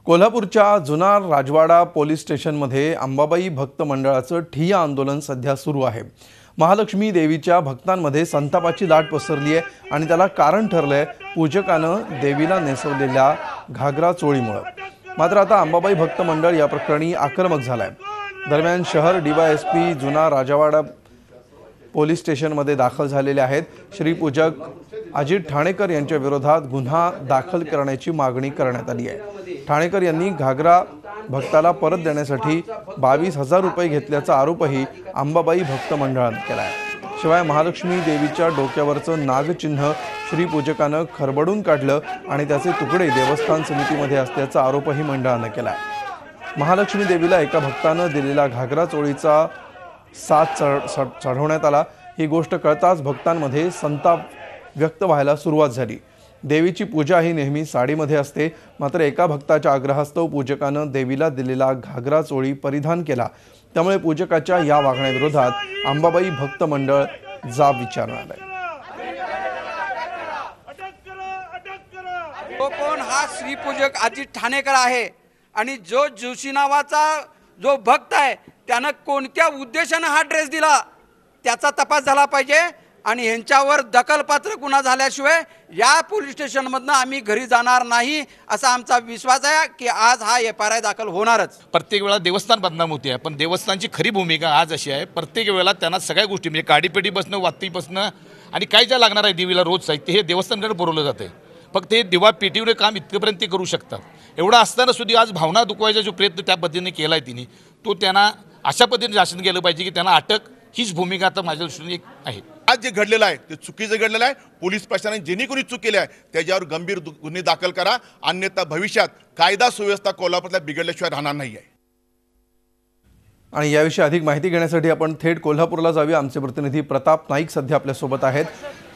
कोल्हापूरच्या जुना राजवाडा पोलीस स्टेशनमध्ये अंबाबाई भक्त मंडळाचं ठिय्या आंदोलन सध्या सुरू आहे। महालक्ष्मी देवीच्या भक्तांमध्ये संतापाची लाट पसरली आहे आणि त्याला कारण ठरलंय पूजकानं देवीला नेसवलेल्या घागरा चोळीमुळे। मात्र आता अंबाबाई भक्त मंडळ या प्रकरणी आक्रमक झालंय। दरम्यान शहर डीवायएसपी जुना राजवाडा पोलीस स्टेशनमध्ये दाखल झालेले आहेत। श्री पूजक अजित ठाणेकर यांच्या विरोधात गुन्हा दाखल करण्याची मागणी करण्यात आली आहे। ठाणेकर यांनी घागरा भक्ताला परत देण्यासाठी 22,000 रुपये घेतल्याचा आरोपही अंबाबाई भक्त मंडळाने केला आहे। शिवाय महालक्ष्मी देवीच्या डोक्यावरचं नागचिन्ह श्री पूजकानं खरबडून काढलं आणि त्याचे तुकडे देवस्थान समितीमध्ये असल्याचा आरोपही मंडळाने केला आहे। महालक्ष्मी देवीला एका भक्तानं दिलेला घागरा चोळीचा साथ चढवण्यात आला। ही गोष्ट कळताच भक्तांमध्ये संताप व्यक्त व्हायला सुरुवात झाली। देवीची पूजा ही नेहमी साडीमध्ये असते, मात्र एका भक्ताच्या आग्रहास्तव पूजकानं देवीला दिलेला घागरा चोळी परिधान केला। त्यामुळे पूजकाच्या या वागण्याविरोधात अंबाबाई भक्त मंडळ जाब विचारणार आहे। तो कोण हा श्री पूजक अजित ठाणेकर आहे आणि जो जोशी नावाचा जो भक्त आहे त्यानं कोणत्या उद्देशाने हा ड्रेस दिला त्याचा तपास झाला पाहिजे आणि यांच्यावर दखलपात्र गुन्हा झाल्याशिवाय या पोलीस स्टेशनमधनं आम्ही घरी जाणार नाही असा आमचा विश्वास आहे की आज हा FIR दाखल होणारच। प्रत्येक वेळा देवस्थान बदनाम होते आहे, पण देवस्थानची खरी भूमिका आज अशी आहे प्रत्येक वेळेला त्यांना सगळ्या गोष्टी म्हणजे काडीपेटी बसणं, वाती बसणं आणि काय ज्या लागणार आहे देवीला रोज साहित्य हे देवस्थानकडे पुरवलं जाते। फक्त हे दिवा पेटीवर काम इतकंपर्यंत ते करू शकतात। एवढं असताना सुद्धा आज भावना दुखवायचा जो प्रयत्न त्या पद्धतीने केला आहे तिने तो त्यांना अशा पद्धतीने शासन केलं पाहिजे की त्यांना अटक हीच भूमिका आता माझ्या दृष्टीने एक आहे। आज जे घडलेलं आहे ते चुकीचं घडलेलं आहे। पोलीस प्रशासनाने ज्यांनी कोणी चूक केली आहे त्याच्यावर गंभीर गुन्हे दाखल करा, अन्यथा भविष्यात कायदा सुव्यवस्था कोल्हापूरला बिघडल्याशिवाय राहणार नाही आहे। आणि याविषयी अधिक माहिती घेण्यासाठी आपण थेट कोल्हापूरला जाऊया। आमचे प्रतिनिधी प्रताप नाईक सध्या आपल्या सोबत आहेत।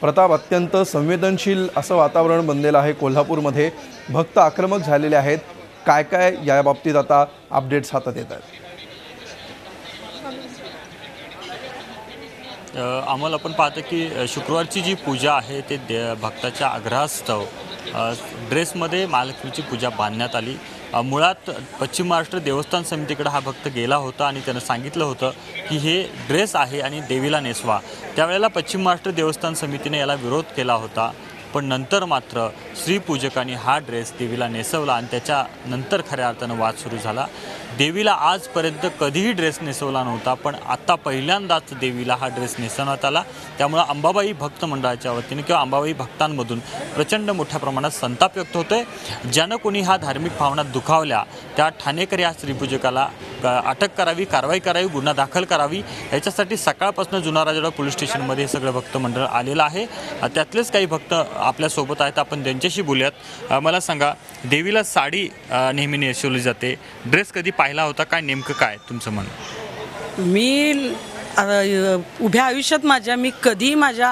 प्रताप, अत्यंत संवेदनशील असं वातावरण बनलेलं आहे कोल्हापूरमध्ये, भक्त आक्रमक झालेले आहेत, काय काय या बाबतीत आता अपडेट्स हातात येत आहेत? आम्हाला आपण पाहतो की शुक्रवारची जी पूजा आहे ते भक्ताच्या आग्रहास्तव ड्रेसमध्ये महालक्ष्मीची पूजा बांधण्यात आली। मुळात पश्चिम महाराष्ट्र देवस्थान समितीकडे हा भक्त गेला होता आणि त्यानं सांगितलं होतं की हे ड्रेस आहे आणि देवीला नेसवा। त्यावेळेला पश्चिम महाराष्ट्र देवस्थान समितीने याला विरोध केला होता, पण नंतर मात्र श्री पूजकांनी हा ड्रेस देवीला नेसवला आणि त्याच्यानंतर खऱ्या अर्थानं वाद सुरू झाला। देवीला आजपर्यंत कधीही ड्रेस नेसवला नव्हता, पण आता पहिल्यांदाच देवीला हा ड्रेस नेसवण्यात आला। त्यामुळे अंबाबाई भक्त मंडळाच्या वतीने किंवा अंबाबाई भक्तांमधून प्रचंड मोठ्या प्रमाणात संताप व्यक्त होतोय। ज्यानं कोणी ह्या धार्मिक भावना दुखावल्या त्या ठाणेकर या श्रीपूजकाला अटक करावी, कारवाई करावी, गुन्हा दाखल करावी याच्यासाठी सकाळपासून जुना राजवाडा पोलीस स्टेशनमध्ये हे सगळं भक्त मंडळ आलेलं आहे। त्यातलेच काही भक्त आपल्यासोबत आहेत, आपण त्यांच्याशी बोलूयात। मला सांगा, देवीला साडी नेहमी नेसवली जाते, ड्रेस कधी पाहिला होता, काय नेमकं काय तुमचं म्हणणं? मी उभ्या आयुष्यात मी कधी माझ्या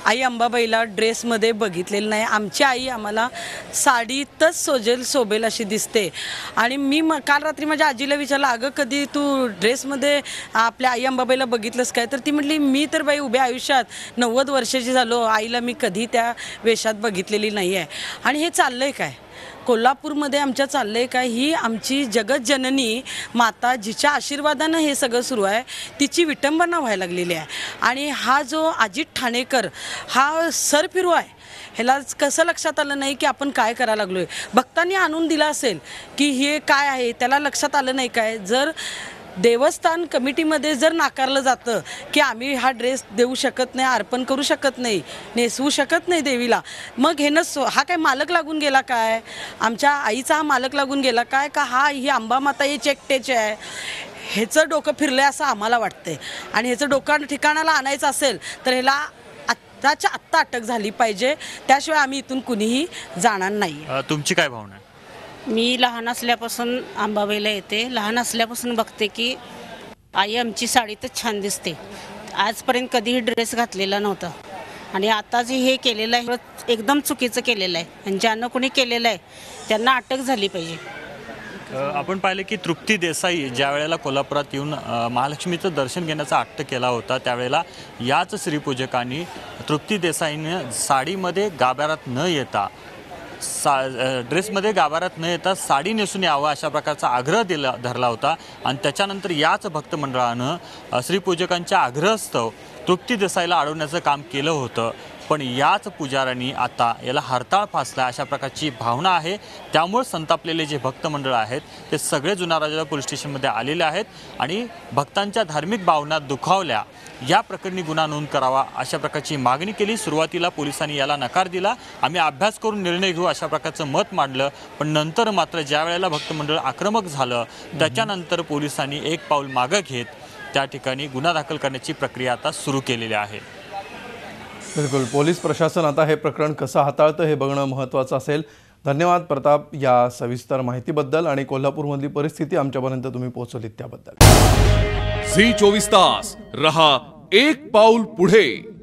आई अंबाबाईला ड्रेसमध्ये बघितलेलं नाही। आमची आई आम्हाला साडीतच शोभेल अशी दिसते आणि मी काल रात्री माझ्या आजीला विचारलं, अगं कधी तू ड्रेसमध्ये आपल्या आई अंबाबाईला बघितलंस काय? तर ती म्हटली, मी तर बाई उभ्या आयुष्यात 90 वर्षाची झालो, आईला मी कधी त्या वेशात बघितलेली नाही आहे। आणि हे चाललंय काय कोल्हापूरमध्ये आमच्या चाललंय काय? ही आमची जगतजननी माता जिच्या आशीर्वादानं हे सगळं सुरू आहे, तिची विटंबना व्हायला लागलेली आहे। आणि हा जो अजित ठाणेकर हा सरफिरू आहे, ह्याला कसं लक्षात आलं नाही की आपण काय करायला लागलो आहे? भक्तांनी आणून दिला असेल की हे काय आहे, त्याला लक्षात आलं नाही काय? जर देवस्थान कमिटीमध्ये जर नाकारलं जातं की आम्ही हा ड्रेस देऊ शकत नाही, अर्पण करू शकत नाही, नेसवू शकत नाही देवीला, मग हे हा काय मालक लागून गेला काय? आमच्या आईचा हा मालक लागून गेला काय? का ही अंबा माता याची एकटेच आहे? ह्याचं डोकं फिरलं असं आम्हाला वाटतंय आणि ह्याचं डोकं ठिकाणाला आणायचं असेल तर ह्याला आत्ताच्या आत्ता अटक झाली पाहिजे, त्याशिवाय आम्ही इथून कुणीही जाणार नाही। तुमची काय भावना आहे? मी लहान असल्यापासून अंबाबाईला येते, लहान असल्यापासून बघते की आई आमची साडीतच छान दिसते। आजपर्यंत कधीही ड्रेस घातलेला नव्हता आणि आता जे हे केलेलं आहे एकदम चुकीचं केलेलं आहे आणि ज्यांना कोणी केलेलं आहे त्यांना अटक झाली पाहिजे। आपण पाहिलं की तृप्ती देसाई ज्या वेळेला कोल्हापुरात येऊन महालक्ष्मीचं दर्शन घेण्याचा हट्ट केला होता, त्यावेळेला याच श्रीपूजकांनी तृप्ती देसाईने साडीमध्ये गाभाऱ्यात न येता ड्रेसमध्ये गाभाऱ्यात न येता साडी नेसून यावं अशा प्रकारचा आग्रह धरला होता आणि त्याच्यानंतर याच भक्त मंडळानं श्रीपूजकांच्या आग्रहस्तव तृप्ती देसाईला अडवण्याचं काम केलं होतं. पण याच पुजाऱ्यांनी आता याला हरताळ फासला अशा प्रकारची भावना आहे. त्यामुळे संतापलेले जे भक्त मंडळ आहेत ते सगळे जुना राजाला पोलीस स्टेशनमध्ये आलेले आहेत आणि भक्तांच्या धार्मिक भावना दुखावल्या या प्रकरणी गुन्हा नोंद करावा अशा प्रकारची मागणी केली. सुरुवातीला पोलिसांनी याला नकार दिला. आम्ही अभ्यास करून निर्णय घेऊ अशा प्रकारचं मत मांडलं. पण नंतर मात्र ज्या वेळेला भक्त मंडळ आक्रमक झालं त्याच्यानंतर पोलिसांनी एक पाऊल मागं घेत त्या ठिकाणी गुन्हा दाखल करण्याची प्रक्रिया आता सुरू केलेली आहे. बिलकुल, पोलीस प्रशासन आता हे प्रकरण कसं हाताळतं हे बघणं महत्त्वाचं असेल. धन्यवाद प्रताप या सविस्तर माहितीबद्दल आणि कोल्हापूरमधली परिस्थिती आमच्यापर्यंत तुम्ही पोहोचवलीत त्याबद्दल. झी 24 तास रहा एक पाऊल पुढे.